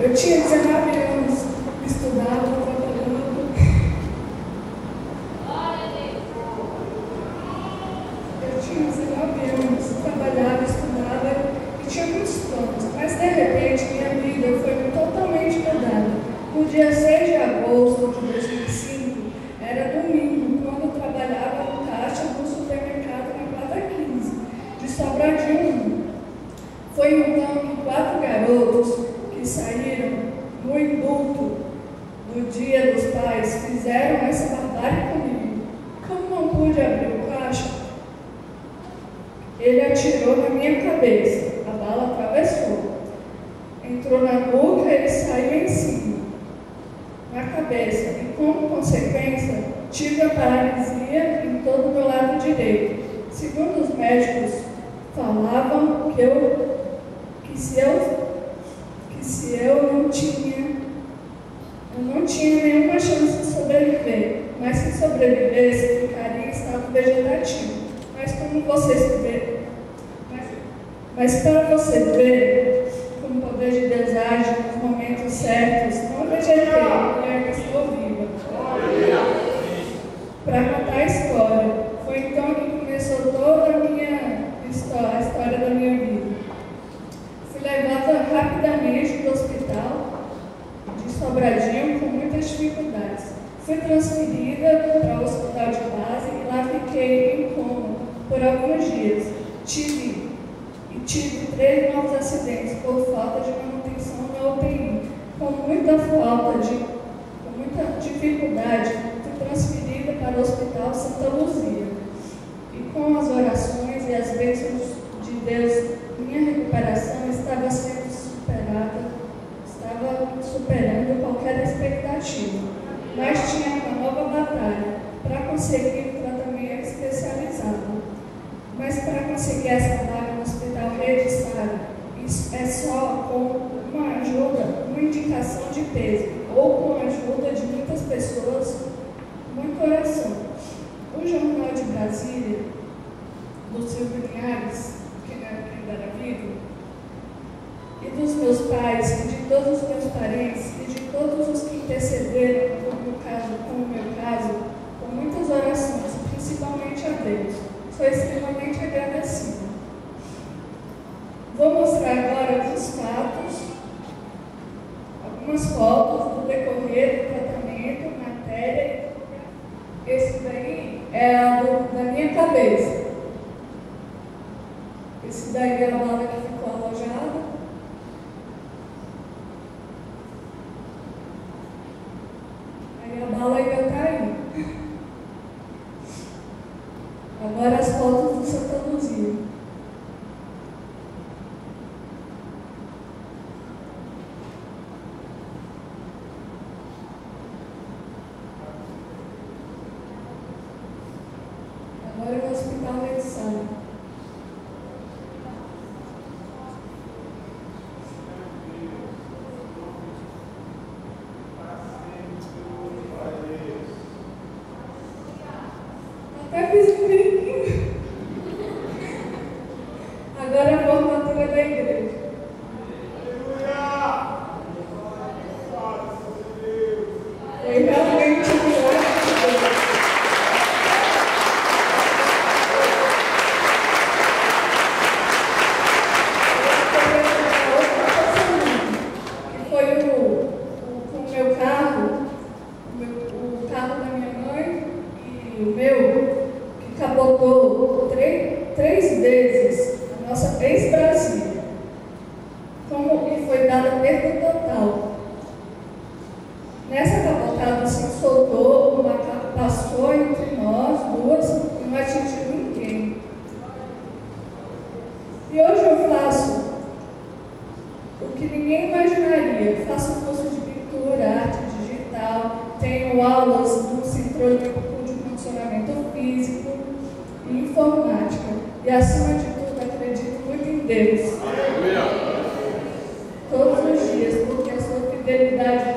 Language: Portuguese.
Eu tinha 19 anos, estudava, trabalhando. Eu tinha 19 anos, trabalhava, estudava e tinha muitos planos. Mas, de repente, minha vida foi totalmente mudada. No dia 6 de agosto de 2005, era domingo, quando eu trabalhava no caixa do supermercado na Plaza 15, de Sobradinho. Foi então que 4 garotos que saíram no indulto no Dia dos Pais fizeram essa barbárie comigo. Como não pude abrir o caixa, ele atirou na minha cabeça. A bala atravessou, entrou na boca e saiu em cima, na cabeça. E como consequência, tive a paralisia em todo o meu lado direito. Segundo os médicos, falavam que se eu não tinha nenhuma chance de sobreviver, mas se sobrevivesse, ficaria em estado vegetativo. Mas como vocês verem, mas para você ver como o poder de Deus age nos momentos certos, não vegetei, mulher que estou viva. Para contar a história, foi então que começou toda a história da minha vida. Fui levada rapidamente do hospital de Sobradinho com muitas dificuldades. Fui transferida para o hospital de base e lá fiquei em coma por alguns dias. Tive 3 novos acidentes por falta de manutenção na UTI. Com muita dificuldade, fui transferida para o Hospital Santa Luzia. E com as orações e as bênçãos de Deus, minha recuperação estava sendo superando qualquer expectativa. Mas tinha uma nova batalha para conseguir um tratamento especializado. Mas para conseguir essa vaga no Hospital Rede Sara, isso é só com uma ajuda, uma indicação de peso, ou com a ajuda de muitas pessoas, muita oração. O Jornal de Brasília, do Silvio Linhares, que ainda era vivo, e dos meus pais, e de todos os meus parentes, e de todos os que intercederam, como o meu caso, com muitas orações, principalmente a Deus. Sou extremamente agradecida. Vou mostrar agora alguns fatos, algumas fotos do decorrer do tratamento, matéria. Esse daí é da minha cabeça. Esse daí é a bala que ficou alojada. Aí a bala ainda está aí. Agora as fotos do Santa Luzia. Agora no Hospital Rede Sara. Até fiz um brinquinho. Agora a formatura da igreja. Foi realmente um milagre de Deus. Que foi o meu carro, o carro da minha mãe e o meu, que capotou três vezes a nossa ex-Brasília, e foi dada perda total. Nessa capotada se soltou, o macaco passou entre nós duas e não atingiu ninguém. E hoje eu faço o que ninguém imaginaria. Faço curso de pintura, arte digital, tenho aulas no Centro de Condicionamento Físico e Informática. E, acima de tudo, acredito muito em Deus. Todos os dias, porque a sua fidelidade